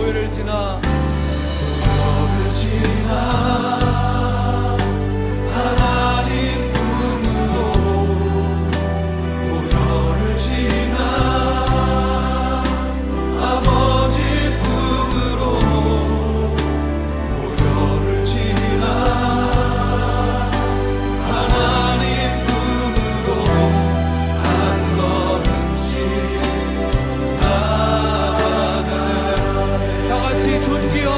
고요를 지나 하나님 품으로 고요를 지나 아버지 품으로 고요를 지나 하나님 품으로 한 걸음씩 다같이 존귀한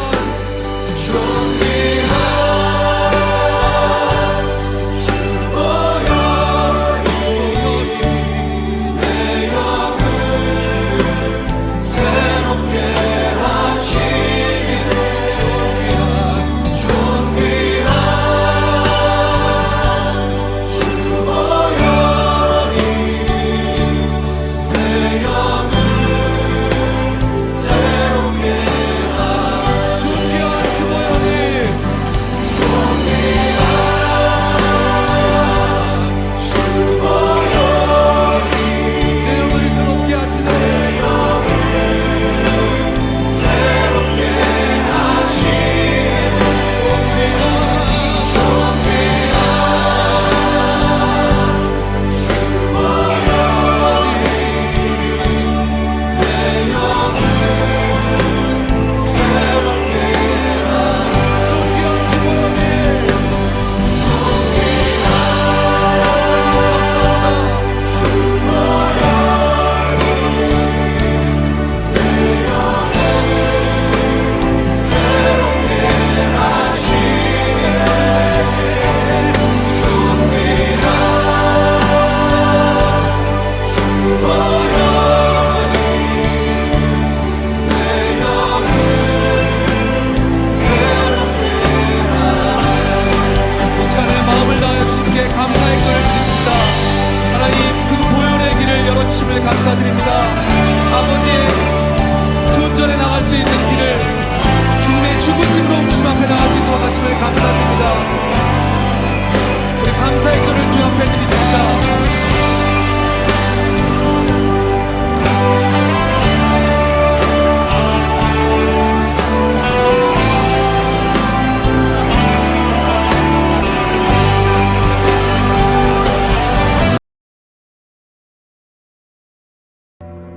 감사드립니다. 아버지의 존전에 나갈 수 있는 길을 주님의 죽으심으로 주님 앞에 나갈 수 있도록 하심을 감사드립니다. 우리 감사의 글을 주님 앞에 드리십시다.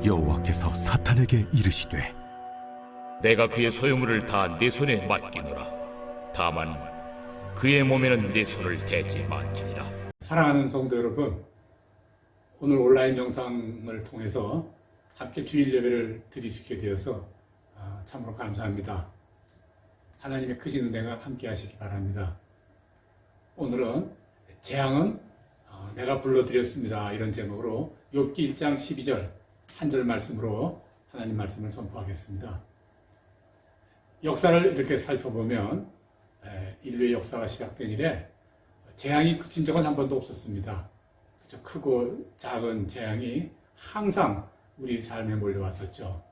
여호와께서 사탄에게 이르시되 내가 그의 소유물을 다 내 손에 맡기노라. 다만 그의 몸에는 내 손을 대지 말지니라. 사랑하는 성도 여러분, 오늘 온라인 영상을 통해서 함께 주일 예배를 드리시게 되어서 참으로 감사합니다. 하나님의 크신 은혜가 함께 하시기 바랍니다. 오늘은 재앙은 내가 불러드렸습니다. 이런 제목으로 욥기 1장 12절 한 절 말씀으로 하나님 말씀을 선포하겠습니다. 역사를 이렇게 살펴보면 인류의 역사가 시작된 이래 재앙이 그친 적은 한 번도 없었습니다. 그저 크고 작은 재앙이 항상 우리 삶에 몰려왔었죠.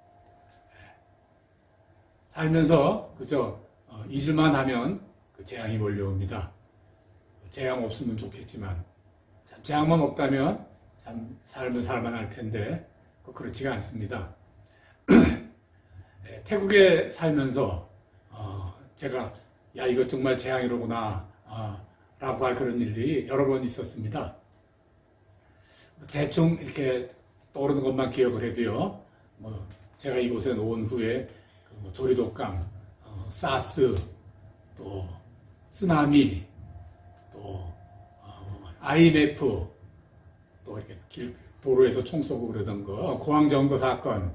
살면서 그저 잊을만 하면 그 재앙이 몰려옵니다. 재앙 없으면 좋겠지만 참 재앙만 없다면 참 삶을 살만할 텐데 그렇지가 않습니다. 태국에 살면서 제가 야 이거 정말 재앙이로구나 라고 할 그런 일들이 여러 번 있었습니다. 대충 이렇게 떠오르는 것만 기억을 해도요. 제가 이곳에 온 후에 조리독감, 사스, 또 쓰나미, 또 IMF, 또 이렇게 도로에서 총 쏘고 그러던 거, 공항점거 사건,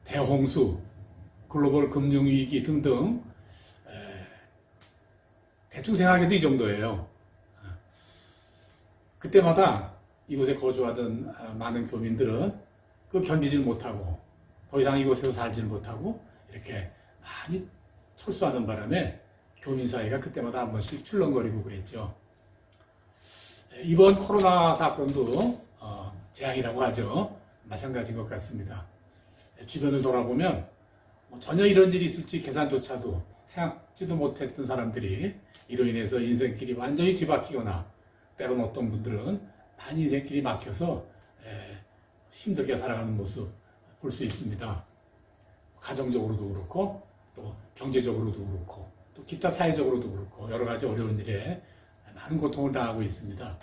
대홍수, 글로벌 금융위기 등등 대충 생각해도 이 정도예요. 그때마다 이곳에 거주하던 많은 교민들은 그 견디질 못하고 더 이상 이곳에서 살질 못하고 이렇게 많이 철수하는 바람에 교민 사이가 그때마다 한 번씩 출렁거리고 그랬죠. 이번 코로나 사건도 재앙이라고 하죠. 마찬가지인 것 같습니다. 주변을 돌아보면 전혀 이런 일이 있을지 계산조차도 생각지도 못했던 사람들이 이로 인해서 인생길이 완전히 뒤바뀌거나 때로는 어떤 분들은 많이 인생길이 막혀서 힘들게 살아가는 모습 볼 수 있습니다. 가정적으로도 그렇고 또 경제적으로도 그렇고 또 기타 사회적으로도 그렇고 여러 가지 어려운 일에 많은 고통을 당하고 있습니다.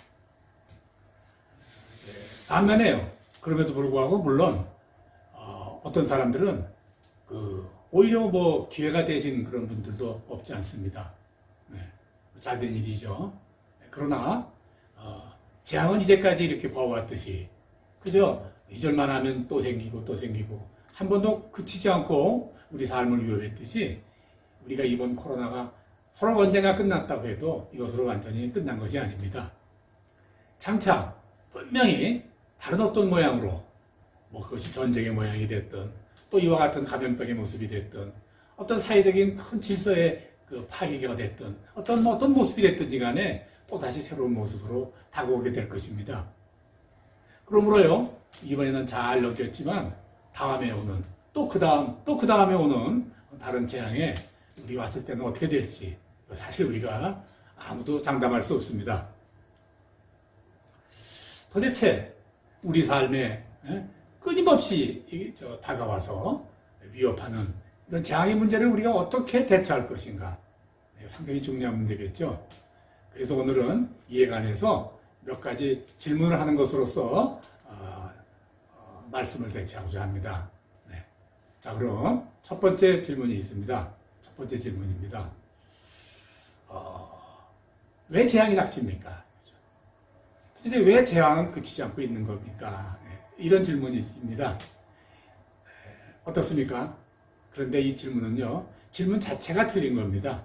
반면에요. 그럼에도 불구하고 물론 어떤 사람들은 오히려 기회가 되신 그런 분들도 없지 않습니다. 잘된 일이죠. 그러나 재앙은 이제까지 이렇게 봐왔듯이 그죠? 잊을만 하면 또 생기고 또 생기고 한 번도 그치지 않고 우리 삶을 위협했듯이 우리가 이번 코로나가 서로 언젠가 끝났다고 해도 이것으로 완전히 끝난 것이 아닙니다. 장차 분명히 다른 어떤 모양으로 그것이 전쟁의 모양이 됐든 또 이와 같은 감염병의 모습이 됐든 어떤 사회적인 큰 질서의 파괴가 됐든 어떤 모습이 됐든지 간에 또 다시 새로운 모습으로 다가오게 될 것입니다. 그러므로요 이번에는 잘 넘겼지만 다음에 오는 또 그 다음에 오는 다른 재앙에 우리 왔을 때는 어떻게 될지 사실 우리가 아무도 장담할 수 없습니다. 도대체 우리 삶에 끊임없이 다가와서 위협하는 이런 재앙의 문제를 우리가 어떻게 대처할 것인가 상당히 중요한 문제겠죠. 그래서 오늘은 이에 관해서 몇 가지 질문을 하는 것으로서 말씀을 대체하고자 합니다. 자, 그럼 첫 번째 질문이 있습니다. 첫 번째 질문입니다. 왜 재앙이 닥칩니까? 도대체 왜 재앙은 그치지 않고 있는 겁니까? 이런 질문이 있습니다. 어떻습니까? 그런데 이 질문은요, 질문 자체가 틀린 겁니다.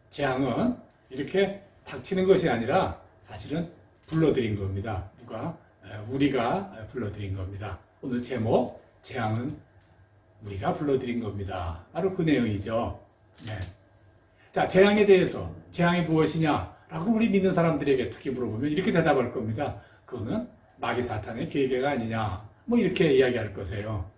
재앙은 이렇게 닥치는 것이 아니라 사실은 불러들인 겁니다. 누가? 우리가 불러들인 겁니다. 오늘 제목, 재앙은 우리가 불러들인 겁니다. 바로 그 내용이죠. 자, 재앙에 대해서, 재앙이 무엇이냐라고 우리 믿는 사람들에게 특히 물어보면 이렇게 대답할 겁니다. 그거는 마귀 사탄의 계계가 아니냐, 이렇게 이야기할 거세요.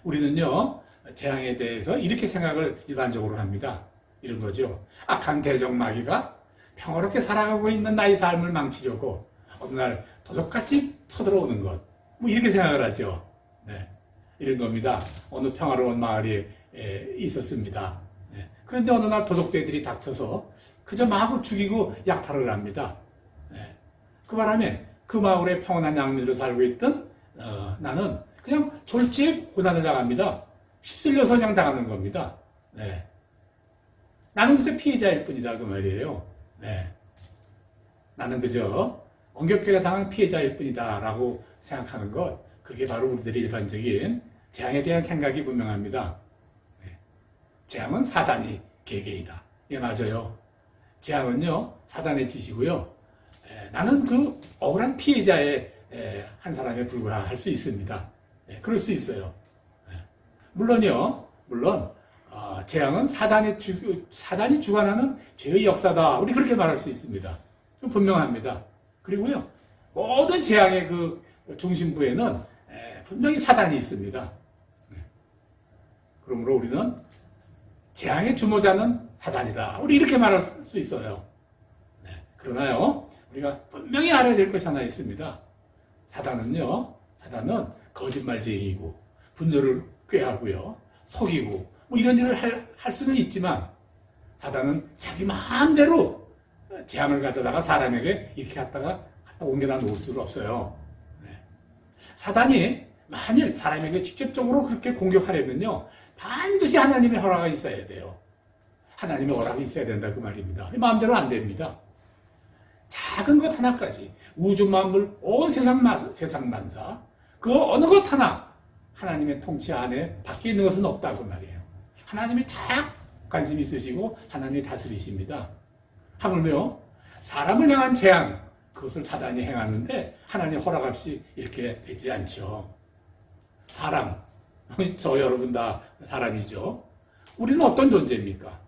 우리는요, 재앙에 대해서 이렇게 생각을 일반적으로 합니다. 이런 거죠. 악한 대적 마귀가 평화롭게 살아가고 있는 나의 삶을 망치려고 어느 날 도적같이 쳐들어오는 것. 이렇게 생각을 하죠. 이런 겁니다. 어느 평화로운 마을에 있었습니다. 그런데 어느 날 도적대들이 닥쳐서 그저 마구 죽이고 약탈을 합니다. 그 바람에 그 마을에 평온한 양민으로 살고 있던 나는 그냥 졸지에 고난을 당합니다. 휩쓸려서 그냥 당하는 겁니다. 나는 그저 피해자일 뿐이다 그 말이에요. 나는 그저 원격계가 당한 피해자일 뿐이다 라고 생각하는 것, 그게 바로 우리들의 일반적인 재앙에 대한 생각이 분명합니다. 재앙은 사단이 계계이다. 예, 맞아요. 재앙은요 사단의 짓이고요. 나는 그 억울한 피해자의 한 사람에 불과할 수 있습니다. 그럴 수 있어요. 물론 재앙은 사단이 주관하는 죄의 역사다. 우리 그렇게 말할 수 있습니다. 분명합니다. 그리고요, 모든 재앙의 그 중심부에는 분명히 사단이 있습니다. 그러므로 우리는 재앙의 주모자는 사단이다. 우리 이렇게 말할 수 있어요. 네. 그러나요, 우리가 분명히 알아야 될 것이 하나 있습니다. 사단은 거짓말쟁이고, 분노를 꾀하고요, 속이고, 뭐 이런 일을 할 수는 있지만, 사단은 자기 마음대로 재앙을 가져다가 사람에게 이렇게 갖다 옮겨다 놓을 수가 없어요. 네. 사단이 만일 사람에게 직접적으로 그렇게 공격하려면요, 반드시 하나님의 허락이 있어야 돼요. 하나님의 허락이 있어야 된다 그 말입니다. 마음대로 안 됩니다. 작은 것 하나까지 우주 만물 온 세상 만사 그 어느 것 하나 하나님의 통치 안에 밖에 있는 것은 없다 그 말이에요. 하나님이 다 관심 있으시고 하나님이 다스리십니다. 하물며 사람을 향한 재앙 그것을 사단이 행하는데 하나님 허락 없이 이렇게 되지 않죠. 사람, 저 여러분 다 사람이죠. 우리는 어떤 존재입니까?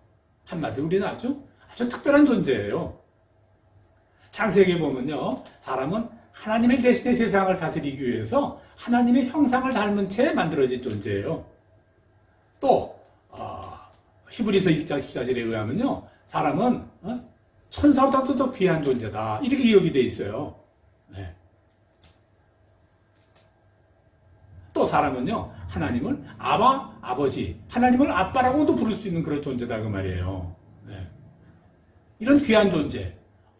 한마디로 우리는 아주 특별한 존재예요. 창세기에 보면요, 사람은 하나님의 대신에 세상을 다스리기 위해서 하나님의 형상을 닮은 채 만들어진 존재예요. 또 히브리서 1장 14절에 의하면요, 사람은 천사보다도 더 귀한 존재다 이렇게 기억이 돼 있어요. 네. 또 사람은요, 하나님을 아버지, 하나님을 아빠라고도 부를 수 있는 그런 존재다 그 말이에요. 네. 이런 귀한 존재,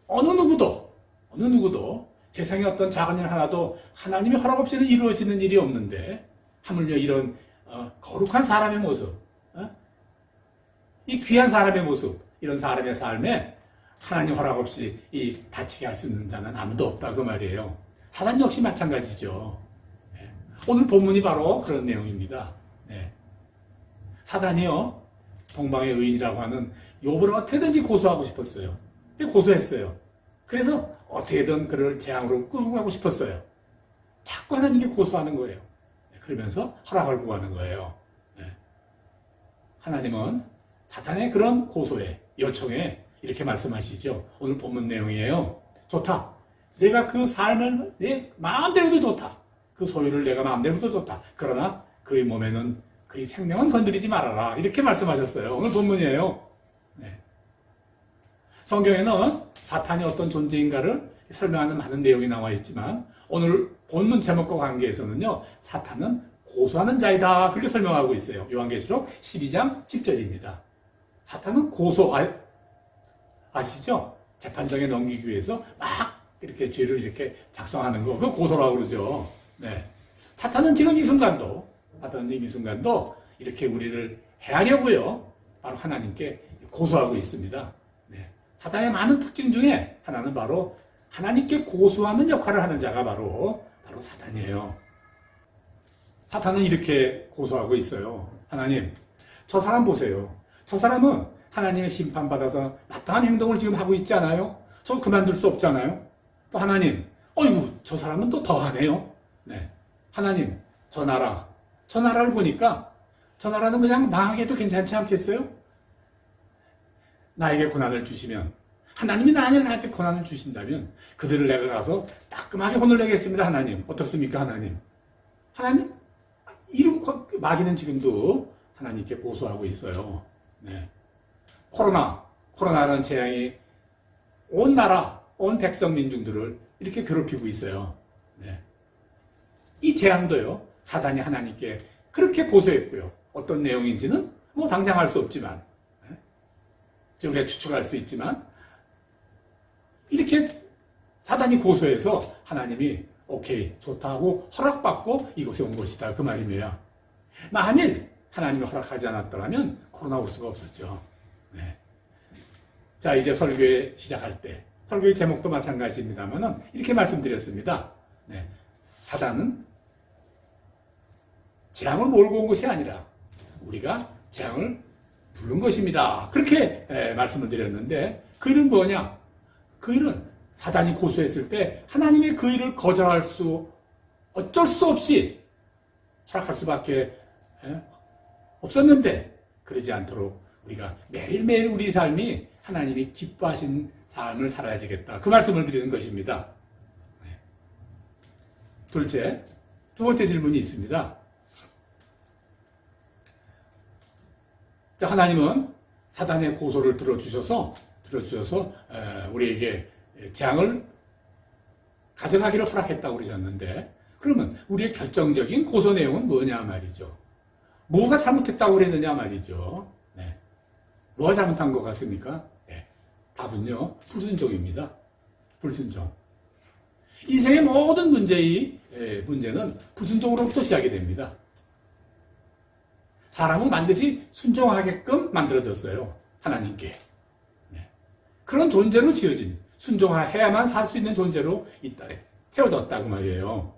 어느 누구도 세상에 어떤 작은 일 하나도 하나님의 허락 없이는 이루어지는 일이 없는데, 하물며 이런 거룩한 사람의 모습, 이 귀한 사람의 모습, 이런 사람의 삶에 하나님 허락 없이 다치게 할 수 있는 자는 아무도 없다 그 말이에요. 사단 역시 마찬가지죠. 네. 오늘 본문이 바로 그런 내용입니다. 네. 사단이요, 동방의 의인이라고 하는 욥을 어떻게든지 고소하고 싶었어요. 고소했어요. 그래서 어떻게든 그를 재앙으로 끌고 가고 싶었어요. 자꾸 하나님께 고소하는 거예요. 네. 그러면서 허락을 구하는 거예요. 네. 하나님은 사탄의 그런 고소에, 요청에 이렇게 말씀하시죠. 오늘 본문 내용이에요. 좋다. 내가 그 삶을 내 마음대로도 좋다. 그 소유를 내가 마음대로도 좋다. 그러나 그의 몸에는, 그의 생명은 건드리지 말아라. 이렇게 말씀하셨어요. 오늘 본문이에요. 네. 성경에는 사탄이 어떤 존재인가를 설명하는 많은 내용이 나와 있지만, 오늘 본문 제목과 관계에서는요, 사탄은 고소하는 자이다. 그렇게 설명하고 있어요. 요한계시록 12장 10절입니다. 사탄은 아시죠? 재판장에 넘기기 위해서 막 이렇게 죄를 이렇게 작성하는 거, 그거 고소라고 그러죠. 네. 사탄은 지금 이 순간도 이렇게 우리를 해하려고요, 바로 하나님께 고소하고 있습니다. 네. 사탄의 많은 특징 중에 하나는 바로 하나님께 고소하는 역할을 하는 자가 바로 사탄이에요. 사탄은 이렇게 고소하고 있어요. 하나님, 저 사람 보세요. 저 사람은 하나님의 심판받아서 마땅한 행동을 지금 하고 있지 않아요? 저 그만둘 수 없잖아요? 또 하나님, 어이구, 저 사람은 또 더하네요? 네. 하나님, 저 나라를 보니까 저 나라는 그냥 망하게도 괜찮지 않겠어요? 나에게 고난을 주시면, 하나님이 나한테 고난을 주신다면 그들을 내가 가서 따끔하게 혼을 내겠습니다. 하나님, 어떻습니까? 하나님, 이러고 마귀는 지금도 하나님께 고소하고 있어요. 네. 코로나라는 재앙이 온 나라, 온 백성 민중들을 이렇게 괴롭히고 있어요. 네. 이 재앙도요, 사단이 하나님께 그렇게 고소했고요. 어떤 내용인지는 뭐 당장 알 수 없지만, 우리가 추측할 수 있지만, 이렇게 사단이 고소해서 하나님이 오케이, 좋다고 허락받고 이곳에 온 것이다 그 말입니다. 만일 하나님이 허락하지 않았더라면 코로나 올 수가 없었죠. 네. 자, 이제 설교에 시작할 때, 설교의 제목도 마찬가지입니다만은 이렇게 말씀드렸습니다. 네. 사단은 재앙을 몰고 온 것이 아니라 우리가 재앙을 부른 것입니다. 그렇게 말씀을 드렸는데, 그 일은 뭐냐? 그 일은 사단이 고소했을 때 하나님의 그 일을 거절할 어쩔 수 없이 허락할 수밖에 없었는데, 그러지 않도록 우리가 매일매일 우리 삶이 하나님이 기뻐하신 삶을 살아야 되겠다. 그 말씀을 드리는 것입니다. 두 번째 질문이 있습니다. 자, 하나님은 사단의 고소를 들어주셔서 우리에게 재앙을 가져가기를 허락했다고 그러셨는데, 그러면 우리의 결정적인 고소 내용은 뭐냐 말이죠. 뭐가 잘못했다고 그랬느냐 말이죠. 네. 뭐가 잘못한 것 같습니까? 네. 답은요, 불순종입니다. 불순종. 인생의 모든 문제는 불순종으로부터 시작이 됩니다. 사람은 반드시 순종하게끔 만들어졌어요. 하나님께. 네. 그런 존재로 지어진, 순종해야만 살 수 있는 존재로 태워졌다고 말이에요.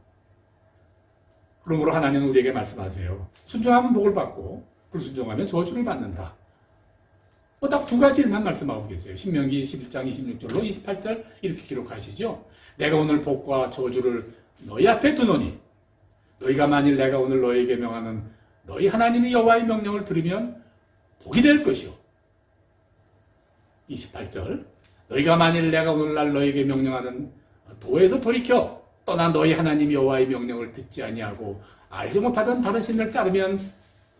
그러므로 하나님은 우리에게 말씀하세요. 순종하면 복을 받고 불순종하면 저주를 받는다. 딱 두 가지만 말씀하고 계세요. 신명기 11장 26절로 28절 이렇게 기록하시죠. 내가 오늘 복과 저주를 너희 앞에 두노니 너희가 만일 내가 오늘 너희에게 명하는 너희 하나님의 여호와의 명령을 들으면 복이 될 것이요. 28절 너희가 만일 내가 오늘날 너희에게 명령하는 도에서 돌이켜 떠나 너희 하나님 여호와의 명령을 듣지 아니하고 알지 못하던 다른 신을 따르면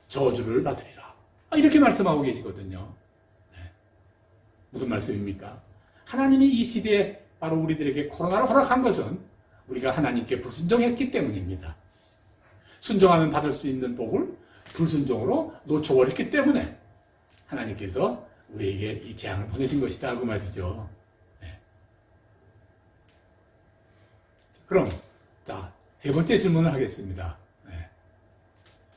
저주를 받으리라. 이렇게 말씀하고 계시거든요. 네. 무슨 말씀입니까? 하나님이 이 시대에 바로 우리들에게 코로나를 허락한 것은 우리가 하나님께 불순종했기 때문입니다. 순종하면 받을 수 있는 복을 불순종으로 놓쳐버렸기 때문에 하나님께서 우리에게 이 재앙을 보내신 것이다 그 말이죠. 네. 그럼 자, 세 번째 질문을 하겠습니다. 네.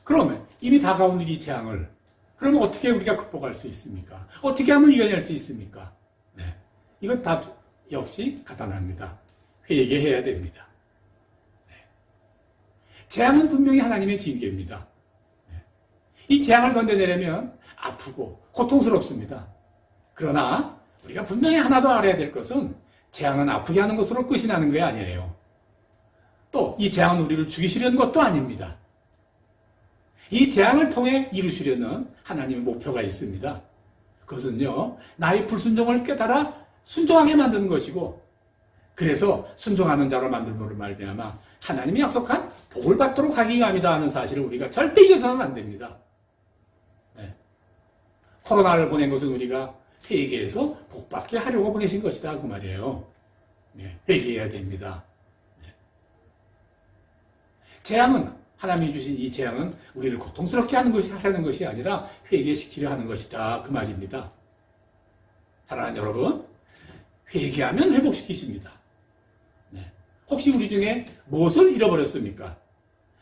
그러면 이미 다가온 이 재앙을 그러면 어떻게 우리가 극복할 수 있습니까? 어떻게 하면 이겨낼 수 있습니까? 네. 이건 다 역시 간단합니다. 회개해야 됩니다. 네. 재앙은 분명히 하나님의 징계입니다. 네. 이 재앙을 건져내려면 아프고 고통스럽습니다. 그러나 우리가 분명히 하나 더 알아야 될 것은 재앙은 아프게 하는 것으로 끝이 나는 게 아니에요. 또 이 재앙은 우리를 죽이시려는 것도 아닙니다. 이 재앙을 통해 이루시려는 하나님의 목표가 있습니다. 그것은요, 나의 불순종을 깨달아 순종하게 만드는 것이고, 그래서 순종하는 자로 만들므로 말미암아 하나님이 약속한 복을 받도록 하기 위함이다 하는 사실을 우리가 절대 잊어서는 안 됩니다. 네. 코로나를 보낸 것은 우리가 회개해서 복받게 하려고 보내신 것이다 그 말이에요. 네. 회개해야 됩니다. 네. 재앙은 하나님이 주신 이 재앙은 우리를 고통스럽게 하려는 것이 아니라 회개시키려 하는 것이다 그 말입니다. 사랑하는 여러분, 회개하면 회복시키십니다. 네. 혹시 우리 중에 무엇을 잃어버렸습니까?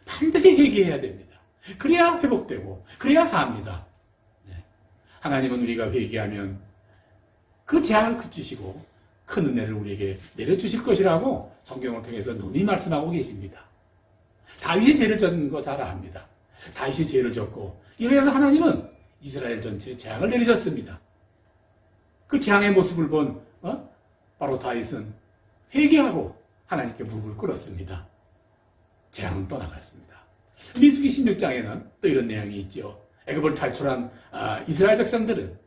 반드시 회개해야 됩니다. 그래야 회복되고 그래야 삽니다. 네. 하나님은 우리가 회개하면 그 재앙을 그치시고 큰 은혜를 우리에게 내려주실 것이라고 성경을 통해서 눈이 말씀하고 계십니다. 다윗이 죄를 졌는 거 잘 압니다. 다윗이 죄를 졌고 이래서 하나님은 이스라엘 전체에 재앙을 내리셨습니다. 그 재앙의 모습을 본 바로 다윗은 회개하고 하나님께 무릎을 꿇었습니다. 재앙은 떠나갔습니다. 민수기 16장에는 또 이런 내용이 있죠. 애굽을 탈출한 이스라엘 백성들은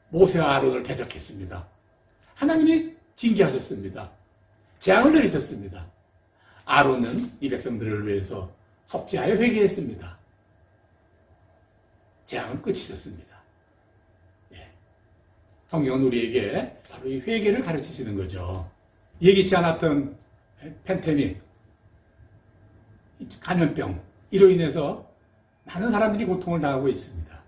모세와 아론을 대적했습니다. 하나님이 징계하셨습니다. 재앙을 내리셨습니다. 아론은 이 백성들을 위해서 속죄하여 회개했습니다. 재앙은 끝이셨습니다. 예. 성경은 우리에게 바로 이 회개를 가르치시는 거죠. 예기치 않았던 팬데믹, 감염병, 이로 인해서 많은 사람들이 고통을 당하고 있습니다.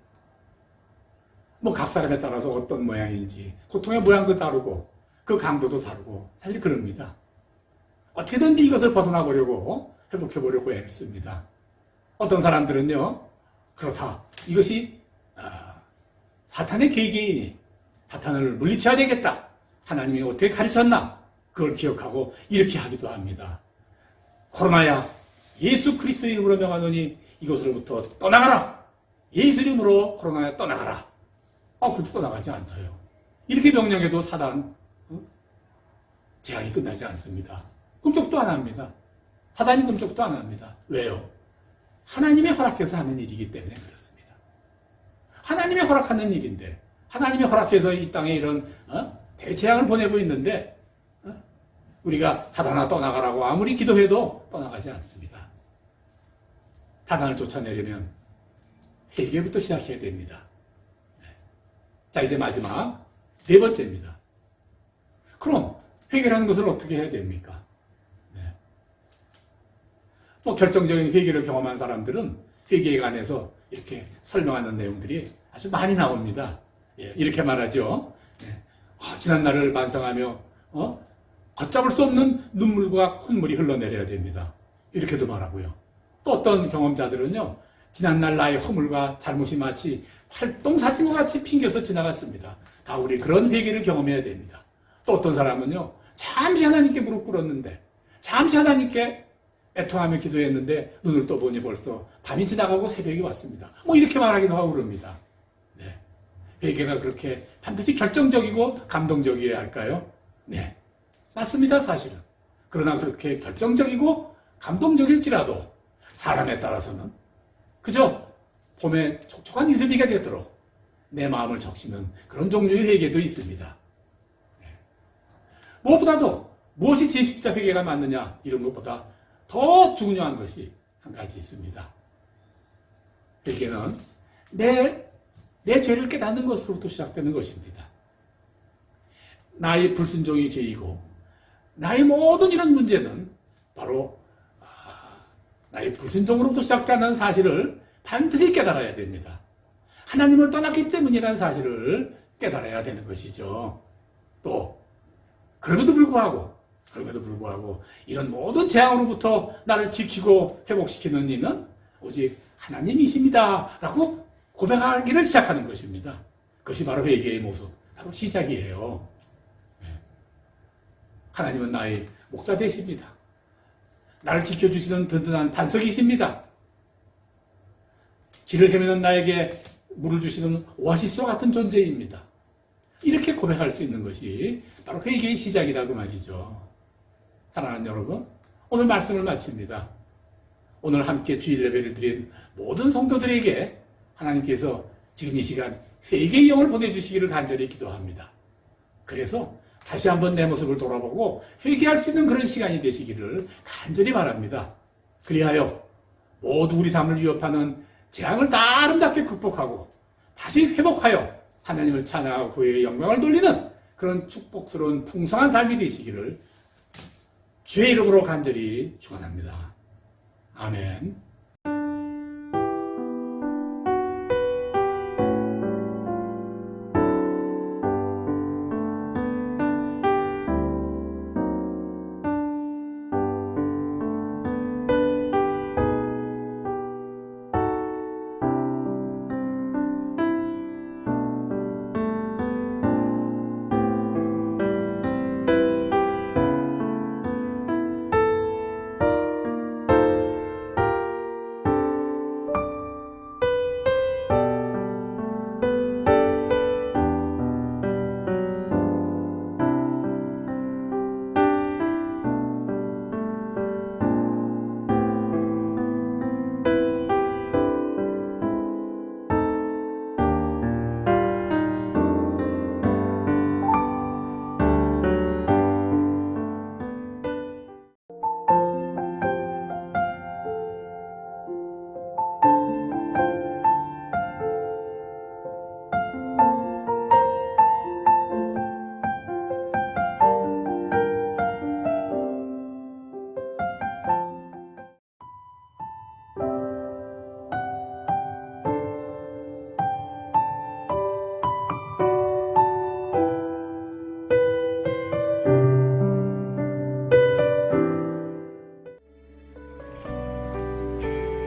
각 사람에 따라서 어떤 모양인지, 고통의 모양도 다르고, 그 강도도 다르고, 사실 그럽니다. 어떻게든지 이것을 벗어나보려고, 회복해보려고 애씁니다. 어떤 사람들은요, 그렇다. 이것이, 사탄의 계획이니, 사탄을 물리쳐야 되겠다. 하나님이 어떻게 가르쳤나? 그걸 기억하고, 이렇게 하기도 합니다. 코로나야, 예수 그리스도의 이름으로 명하노니, 이것으로부터 떠나가라! 예수 이름으로 코로나야 떠나가라! 그렇게 떠나가지 않아요. 이렇게 명령해도 사단, 재앙이 끝나지 않습니다. 꿈쩍도 안 합니다. 사단이 꿈쩍도 안 합니다. 왜요? 하나님의 허락해서 하는 일이기 때문에 그렇습니다. 하나님의 허락하는 일인데, 하나님의 허락해서 이 땅에 이런 대재앙을 보내고 있는데, 우리가 사단아 떠나가라고 아무리 기도해도 떠나가지 않습니다. 사단을 쫓아내려면 회개부터 시작해야 됩니다. 자, 이제 마지막 네 번째입니다. 그럼 회개라는 것을 어떻게 해야 됩니까? 뭐 결정적인 회개를 경험한 사람들은 회개에 관해서 이렇게 설명하는 내용들이 아주 많이 나옵니다. 이렇게 말하죠. 지난 날을 반성하며 걷잡을 수 없는 눈물과 콧물이 흘러내려야 됩니다. 이렇게도 말하고요. 또 어떤 경험자들은요, 지난날 나의 허물과 잘못이 마치 활동사진과 같이 핑겨서 지나갔습니다. 다 우리 그런 회개를 경험해야 됩니다. 또 어떤 사람은요, 잠시 하나님께 무릎 꿇었는데, 잠시 하나님께 애통하며 기도했는데 눈을 떠보니 벌써 밤이 지나가고 새벽이 왔습니다. 뭐 이렇게 말하기도 하고 그럽니다. 네. 회개가 그렇게 반드시 결정적이고 감동적이어야 할까요? 네. 맞습니다, 사실은. 그러나 그렇게 결정적이고 감동적일지라도 사람에 따라서는 그저 봄에 촉촉한 이슬비가 되도록 내 마음을 적시는 그런 종류의 회개도 있습니다. 네. 무엇보다도 무엇이 진짜 회개가 맞느냐 이런 것보다 더 중요한 것이 한 가지 있습니다. 회개는 내 죄를 깨닫는 것으로부터 시작되는 것입니다. 나의 불순종이 죄이고 나의 모든 이런 문제는 바로 나의 불순종으로부터 시작되는 사실을 반드시 깨달아야 됩니다. 하나님을 떠났기 때문이라는 사실을 깨달아야 되는 것이죠. 또 그럼에도 불구하고 이런 모든 재앙으로부터 나를 지키고 회복시키는 이는 오직 하나님이십니다 라고 고백하기를 시작하는 것입니다. 그것이 바로 회개의 모습, 바로 시작이에요. 하나님은 나의 목자 되십니다. 나를 지켜주시는 든든한 반석이십니다. 길을 헤매는 나에게 물을 주시는 오아시스와 같은 존재입니다. 이렇게 고백할 수 있는 것이 바로 회개의 시작이라고 말이죠. 사랑하는 여러분, 오늘 말씀을 마칩니다. 오늘 함께 주일 예배를 드린 모든 성도들에게 하나님께서 지금 이 시간 회개의 영을 보내주시기를 간절히 기도합니다. 그래서 다시 한번 내 모습을 돌아보고 회개할 수 있는 그런 시간이 되시기를 간절히 바랍니다. 그리하여 모두 우리 삶을 위협하는 재앙을 다 아름답게 극복하고 다시 회복하여 하나님을 찬양하고 그의 영광을 돌리는 그런 축복스러운 풍성한 삶이 되시기를 주의 이름으로 간절히 축원합니다. 아멘.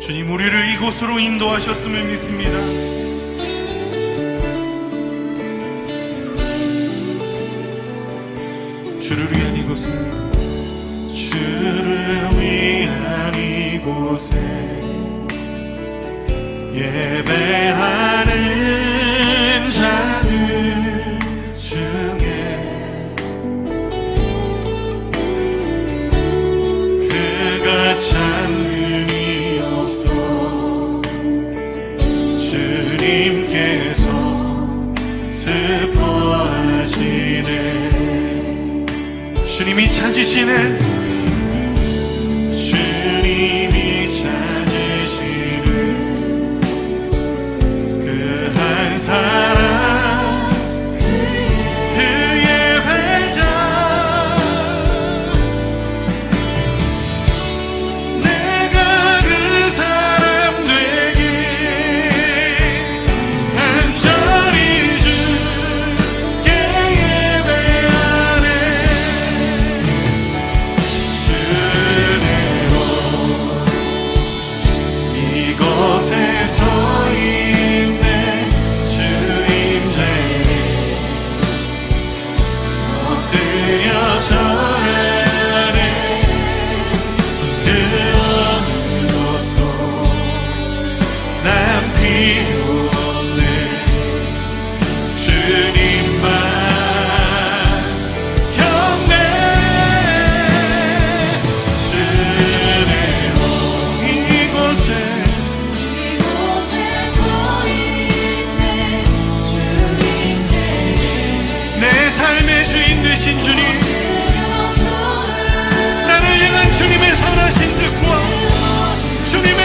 주님, 우리를 이곳으로 인도하셨음을 믿습니다. 주를 위한 이곳에, 주를 위한 이곳에 예배하는 자들 중에 그가 찾는 없어 주님께서 슬퍼하시네. 주님이 찾으시네. 주님이 찾으시네. 그려 전하네 그 어느 것도 난 필요 없네 주님만 경배 주네요 이곳에 이곳에 서 있네 주님 제일 내 삶의 주인 되신 주님 그려 전하네 나를 향한 주님의 선하신 뜻과 주님의